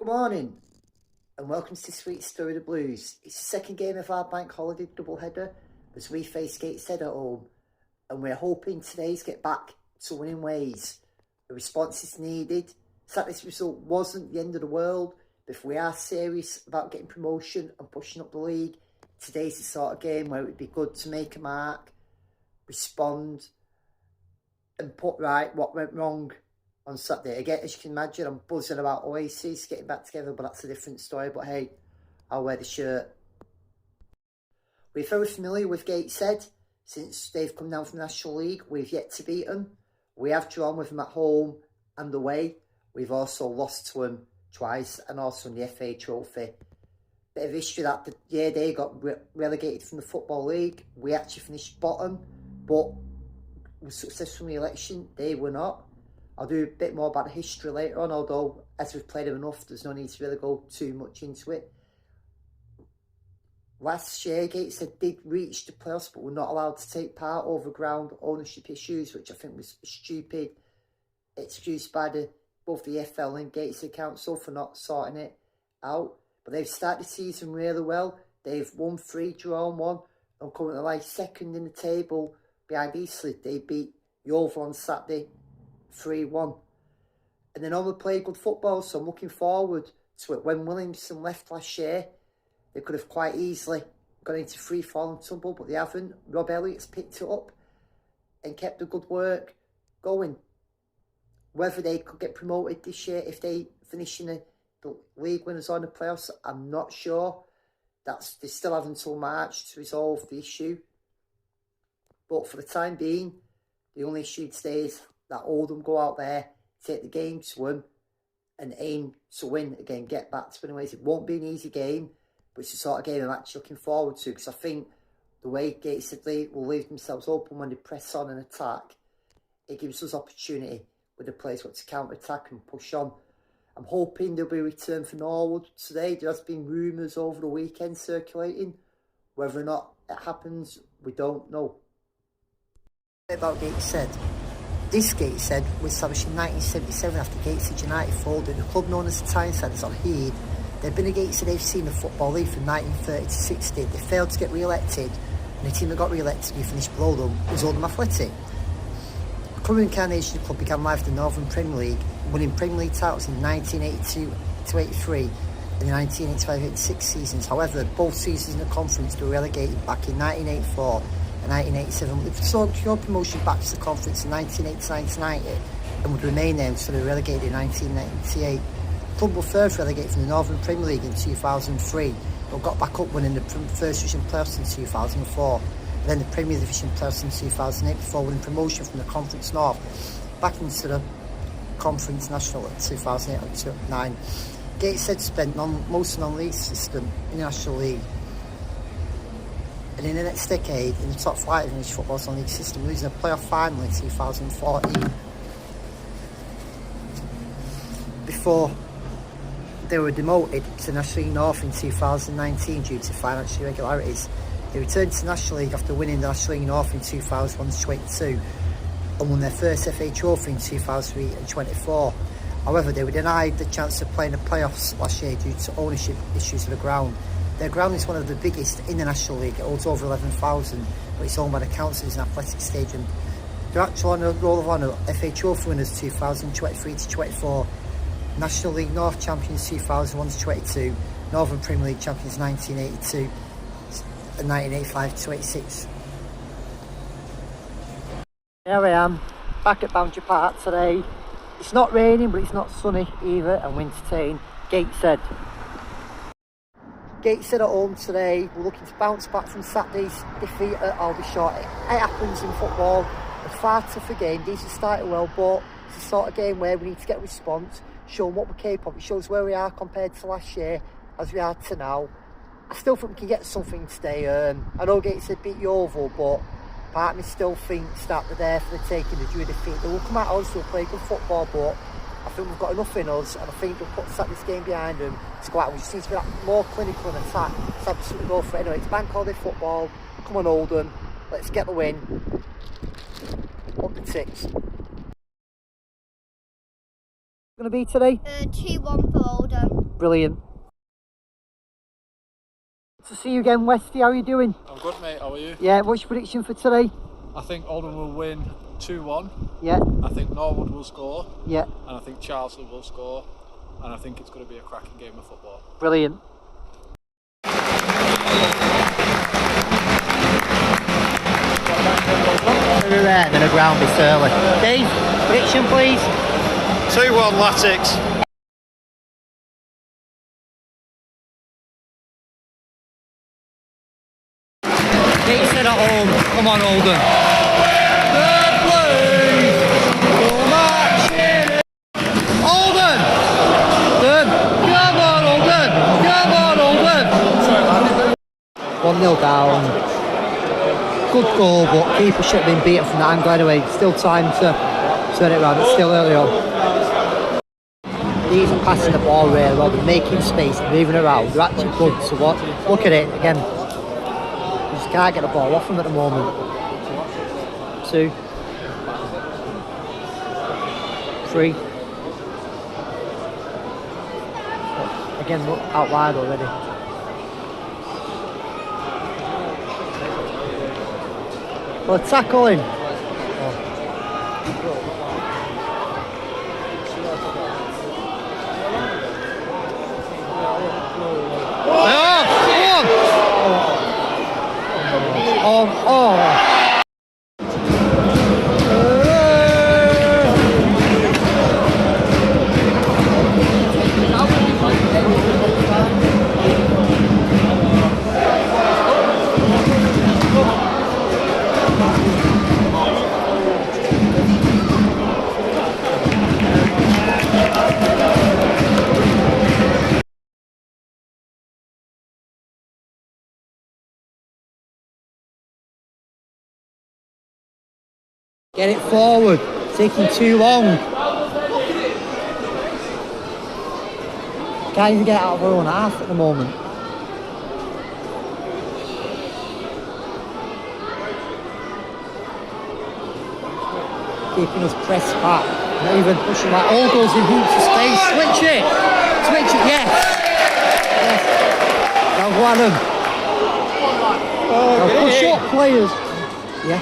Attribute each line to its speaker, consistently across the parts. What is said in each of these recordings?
Speaker 1: Good morning and welcome to Sweet Story of the Blues. It's the second game of our bank holiday doubleheader as we face Gateshead at home, and we're hoping today to get back to winning ways. The response is needed. Saturday's result wasn't the end of the world, but if we are serious about getting promotion and pushing up the league, today's the sort of game where it would be good to make a mark, respond and put right what went wrong on Saturday. Again, as you can imagine, I'm buzzing about Oasis getting back together, but that's a different story. But hey, I'll wear the shirt. We're very familiar with Gateshead since they've come down from the National League. We've yet to beat them. We have drawn with them at home and away. We've also lost to them twice and also in the FA Trophy. Bit of history that the year they got relegated from the Football League, we actually finished bottom, but were successful in the election. They were not. I'll do a bit more about the history later on, although as we've played them enough, there's no need to really go too much into it. Last year, Gateshead did reach the playoffs, but were not allowed to take part over ground ownership issues, which I think was stupid, excused by both the FL and Gateshead Council for not sorting it out. But they've started the season really well. They've won 3, drawn 1, and currently like second in the table behind Eastleigh. They beat Oldham on Saturday 3-1. And they normally play good football, so I'm looking forward to it. When Williamson left last year, they could have quite easily got into free fall and tumble, but they haven't. Rob Elliott's picked it up and kept the good work going. Whether they could get promoted this year, if they finish in the league winners or in the playoffs, I'm not sure. They still have until March to resolve the issue. But for the time being, the only issue today is that Oldham go out there, take the game to them and aim to win again, get back to winning ways. It won't be an easy game, but it's the sort of game I'm actually looking forward to, because I think the way Gateshead will leave themselves open when they press on and attack, it gives us opportunity with the players to counter-attack and push on. I'm hoping there'll be a return for Norwood today. There has been rumours over the weekend circulating. Whether or not it happens, we don't know. About Gateshead. This Gateshead was established in 1977 after Gateshead United folded. The club known as the Tyneside is on Heed. They've been a Gateshead FC in the Football League from 1930 to 60. They failed to get re-elected, and the team that got re-elected and finished below them was Oldham Athletic. The current incarnation of the club began life in the Northern Premier League, winning Premier League titles in 1982 to 83 and the 1985-86 seasons. However, both seasons in the conference were relegated back in 1984 and 1987. They've secured promotion back to the conference in 1989-90 and would remain there until they were relegated in 1998. The club were first relegated from the Northern Premier League in 2003, but got back up winning the First Division playoffs in 2004, and then the Premier Division playoffs in 2008 before winning promotion from the Conference North back into the Conference National in 2008-2009. Gateshead spent most non-league system in the National League, and in the next decade in the top flight of English football's non-league system, losing a playoff final in 2014 before they were demoted to National League North in 2019 due to financial irregularities. They returned to the National League after winning the National League North in 2001-22 and won their first FA Trophy in 2003-24. However, they were denied the chance of playing the playoffs last year due to ownership issues of the ground. Their ground is one of the biggest in the National League. It holds over 11,000, but it's owned by the council as an athletic stadium. They're actually on a roll of honour FA Trophy winners 2023-24, National League North champions 2001-22, Northern Premier League champions 1982 and 1985-86. Here I am, back at Boundary Park today. It's not raining, but it's not sunny either, and we're entertained. Gateshead. Gateshead at home today. We're looking to bounce back from Saturday's defeat at Aldershot. It happens in football. A far tougher game. These have started well, but it's the sort of game where we need to get a response, show what we're capable of. It shows where we are compared to last year as we are to now. I still think we can get something today. I know Gateshead beat Yeovil, but part of me still thinks that they're there for the taking. The due defeat. They will come out us, they'll play good football, but I think we've got enough in us, and I think we'll put this game behind them to go out. We just need to be more clinical and attack. Let's absolutely go for it. Anyway, it's bank holiday football. Come on, Oldham. Let's get the win. Up the ticks.
Speaker 2: going to be today?
Speaker 3: 2-1 for Oldham.
Speaker 2: Brilliant. To see you again, Westy. How are you doing?
Speaker 4: I'm good, mate. How are you?
Speaker 2: Yeah, what's your prediction for today?
Speaker 4: I think Oldham will win 2-1.
Speaker 2: Yeah.
Speaker 4: I think Norwood will score.
Speaker 2: Yeah.
Speaker 4: And I think Charleston will score. And I think it's going to be a cracking game of football.
Speaker 2: Brilliant. Very rare than a ground this early. Dave, prediction please.
Speaker 4: 2-1 Latics.
Speaker 2: Gateshead at home. Come on, Oldham. Third place. Go marching. Oldham. Come on, Oldham. Come on, Oldham. 1-0 down. Good goal, but keeper should have been beaten from that angle anyway. Still time to turn it around. It's still early on. These are passing the ball really well. They're making space, moving around. They're actually good. So what? Look at it again. You just can't get the ball off them at the moment. 2, 3. Again, look out wide already. Well, tackling. Get it forward, taking too long. Can't even get it out of her own half at the moment. Keeping us pressed back, not even pushing like all goes in hoops of space. Switch it, yes. Now go on them. Now push up players. Yeah.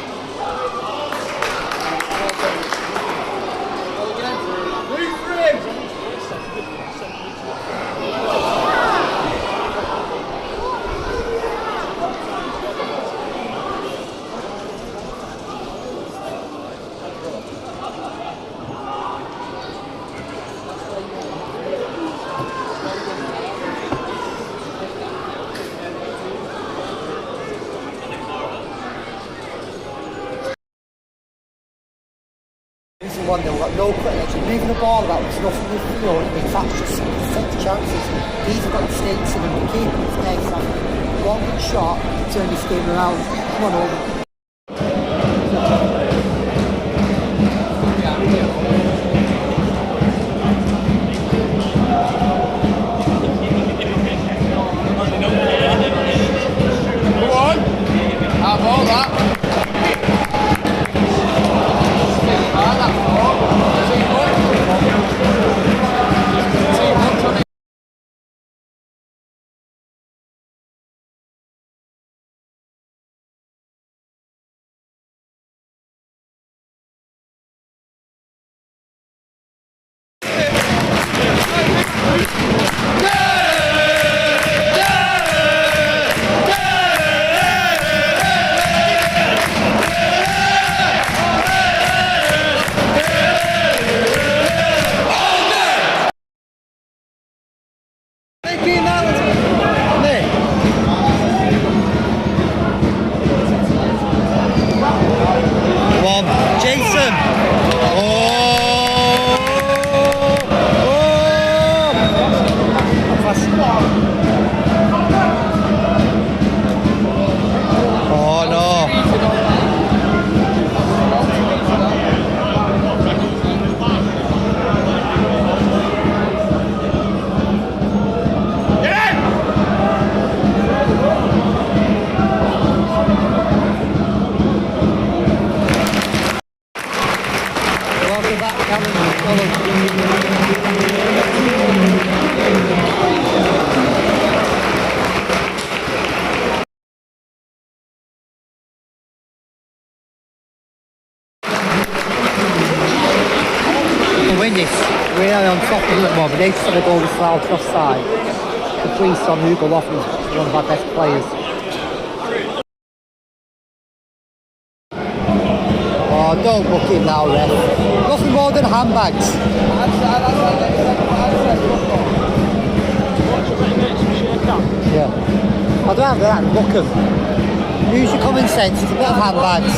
Speaker 2: This is 1-0, got no quickness, you're moving the ball about, there's nothing with field, and it's actually set chances. These have got mistakes in them, the keeper's next, have one good shot, turn this game around. Come on, Oldham. Jason! really on top of it at the moment. They've got a goal disallowed offside. The police on Hugo Loughlin is one of our best players. Oh, don't book it now, ref. Nothing more than handbags. Yeah. I'd rather that than book them. Use your common sense, it's a bit of handbags.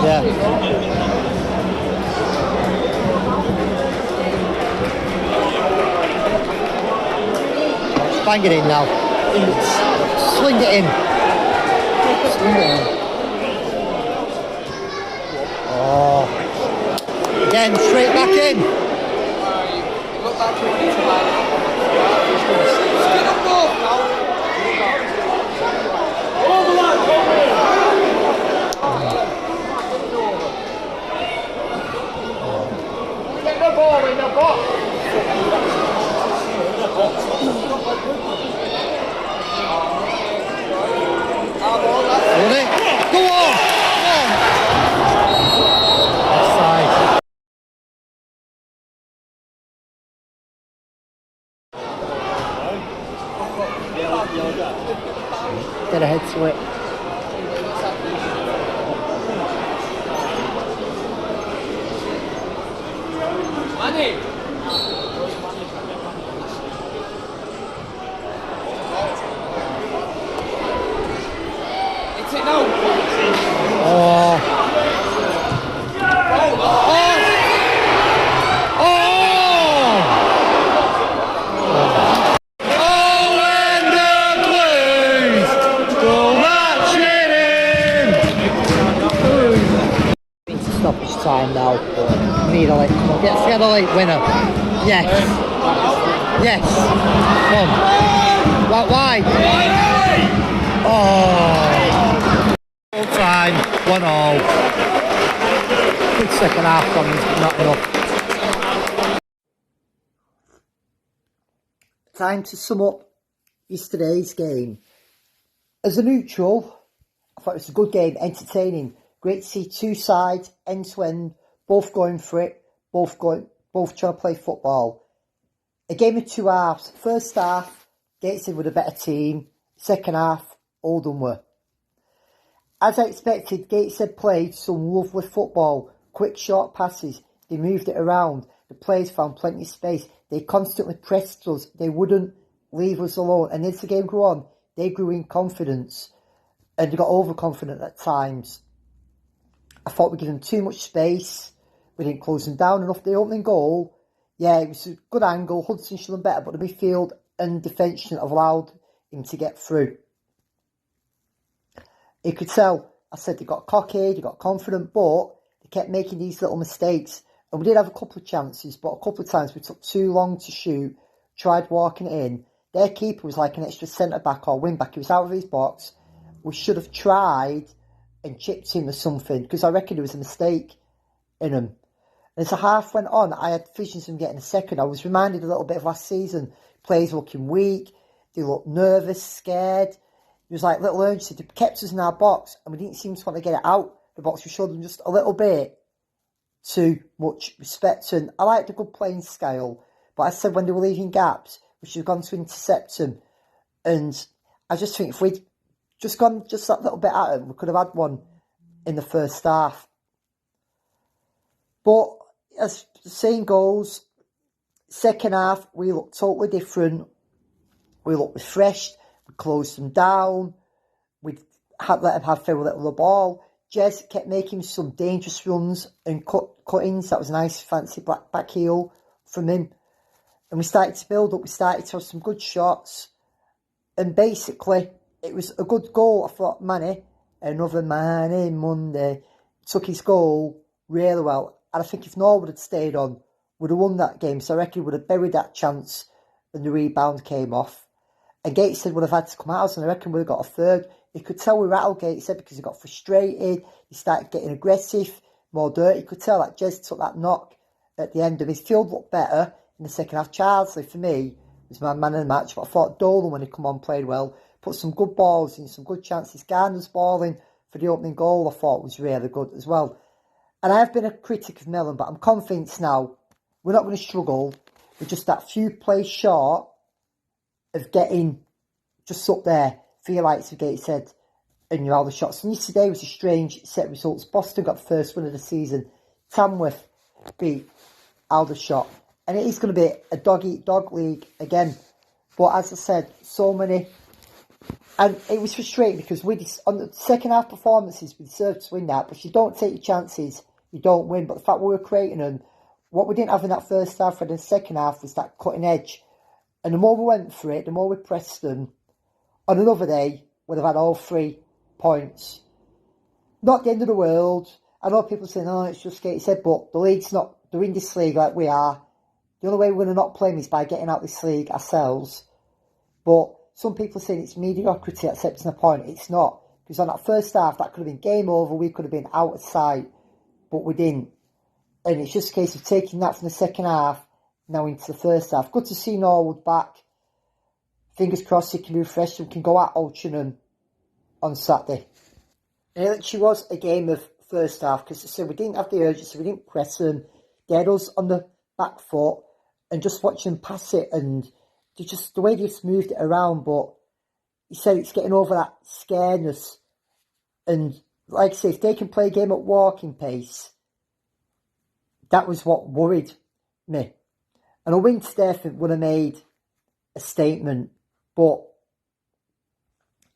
Speaker 2: Yeah. Let's bang it in now. Sling it in. Sling it in. Oh. Again, straight back in. Go on! Offside. Get ahead to it.
Speaker 5: Manny! It's it now!
Speaker 2: Oh! Stoppage time now. We need a late. Let's get a late winner. Yes. Yes. Come on. Why? Oh. Full time. 1-0. Good second half from us, but not enough. Time to sum up yesterday's game. As a neutral, I thought it was a good game, entertaining. Great to see two sides, end to end, both going for it, both trying to play football. A game of two halves. First half, Gateshead were the better team. Second half, Oldham were. As I expected, Gateshead played some lovely football. Quick, short passes. They moved it around. The players found plenty of space. They constantly pressed us. They wouldn't leave us alone. And as the game grew on, they grew in confidence. And they got overconfident at times. I thought we gave them too much space. We didn't close them down enough. The opening goal, yeah, it was a good angle. Hudson should have done better, but the midfield and defence shouldn't have allowed him to get through. You could tell, I said they got cocky, they got confident, but they kept making these little mistakes. And we did have a couple of chances, but a couple of times we took too long to shoot, tried walking it in. Their keeper was like an extra centre-back or wing-back. He was out of his box. We should have tried and chipped him or something, because I reckon there was a mistake in him. And as the half went on, I had visions of him getting a second. I was reminded a little bit of last season. Players looking weak, they looked nervous, scared. It was like little urgency. They kept us in our box, and we didn't seem to want to get it out the box. We showed them just a little bit too much respect. And I like the good playing scale, but I said when they were leaving gaps, we should have gone to intercept them. And I just think if we'd just gone just that little bit at him, we could have had one in the first half. But as the saying goes, second half, we looked totally different. We looked refreshed. We closed them down. We had let them have very little of the ball. Jez kept making some dangerous runs and cuttings. That was a nice, fancy back heel from him. And we started to build up. We started to have some good shots. And basically, it was a good goal. I thought, Manny, another Manny Monthe, took his goal really well. And I think if Norwood had stayed on, would have won that game. So I reckon he would have buried that chance when the rebound came off. And Gateshead would have had to come out, and I reckon we would have got a third. You could tell we rattled Gateshead because he got frustrated. He started getting aggressive, more dirty. You could tell that Jez took that knock at the end of his field looked better in the second half. Charlesley, for me, was my man of the match. But I thought Dolan, when he come on, played well. Put some good balls in, some good chances. Garner's balling for the opening goal, I thought, was really good as well.
Speaker 1: And I have been a critic of Mellon, but I'm convinced now we're not going to struggle. We're just that few plays short of getting just up there for your likes of Gateshead and your other shots. And yesterday was a strange set of results. Boston got the first win of the season. Tamworth beat Aldershot. And it is going to be a dog-eat-dog league again. But as I said, so many. And it was frustrating because on the second half performances, we deserved to win that. But if you don't take your chances, you don't win. But the fact we were creating them, what we didn't have in that first half and the second half was that cutting edge. And the more we went for it, the more we pressed them. On another day, we'd have had all 3 points. Not the end of the world. I know people saying, oh, it's just Gateshead, but the league's not, they're in this league like we are. The only way we're going to not play them is by getting out this league ourselves. But some people are saying it's mediocrity accepting a point. It's not. Because on that first half, that could have been game over. We could have been out of sight. But we didn't. And it's just a case of taking that from the second half now into the first half. Good to see Norwood back. Fingers crossed he can be refreshed and can go at Oldham on Saturday. And it literally was a game of first half because I said we didn't have the urgency, we didn't press them. They had us on the back foot and just watching them pass it and the way they just moved it around. But he said it's getting over that scaredness. And like I say, if they can play a game at walking pace, that was what worried me. And a win today, I think, would have made a statement. But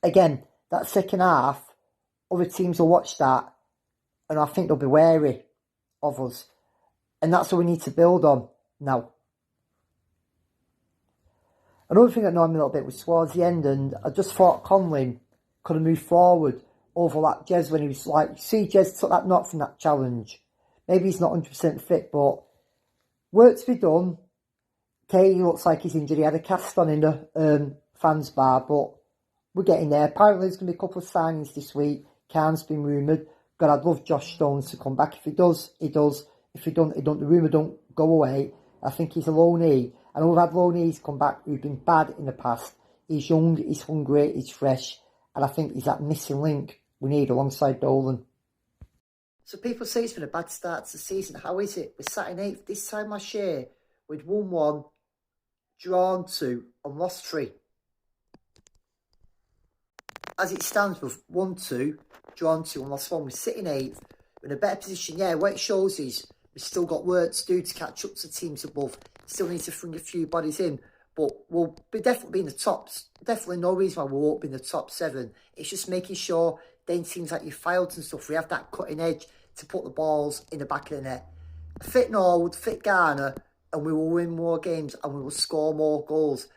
Speaker 1: again, that second half, other teams will watch that and I think they'll be wary of us. And that's what we need to build on now. Another thing that annoyed me a little bit was towards the end, and I just thought Conlon could have moved forward over that Jez when he was like, see, Jez took that knock from that challenge. Maybe he's not 100% fit, but work to be done. Kay looks like he's injured. He had a cast on in the fans bar, but we're getting there. Apparently there's going to be a couple of signings this week. Khan's been rumoured. God, I'd love Josh Stones to come back. If he does, he does. If he don't, he don't. The rumour don't go away. I think he's a loanee. And we've had loanees come back who've been bad in the past. He's young, he's hungry, he's fresh. And I think he's that missing link we need alongside Dolan. So people say it's been a bad start to the season. How is it? We're sat in 8th. This time last year, we'd won 1, drawn 2 and lost 3. As it stands, we've won 2, drawn 2 and lost 1. We're sitting 8th. We're in a better position. Yeah, what it shows is we've still got work to do to catch up to teams above. Still need to bring a few bodies in. But we'll be definitely in the tops. Definitely no reason why we won't be in the top 7. It's just making sure then teams like your Files and stuff, we have that cutting edge to put the balls in the back of the net. Fit Norwood, fit Garner, and we will win more games and we will score more goals.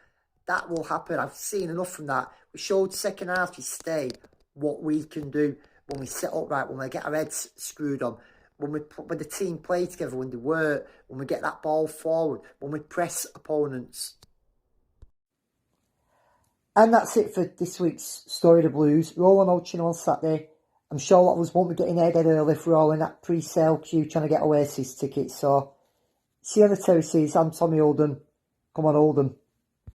Speaker 1: That will happen. I've seen enough from that. We showed second half to stay what we can do when we set up right, when we get our heads screwed on, when the team play together, when they work, when we get that ball forward, when we press opponents. And that's it for this week's Story of the Blues. We're all on Oldham on Saturday. I'm sure a lot of us won't be getting there dead early if we're all in that pre-sale queue trying to get Oasis tickets. So, see you on the terraces. I'm Tommy Oldham. Come on, Oldham.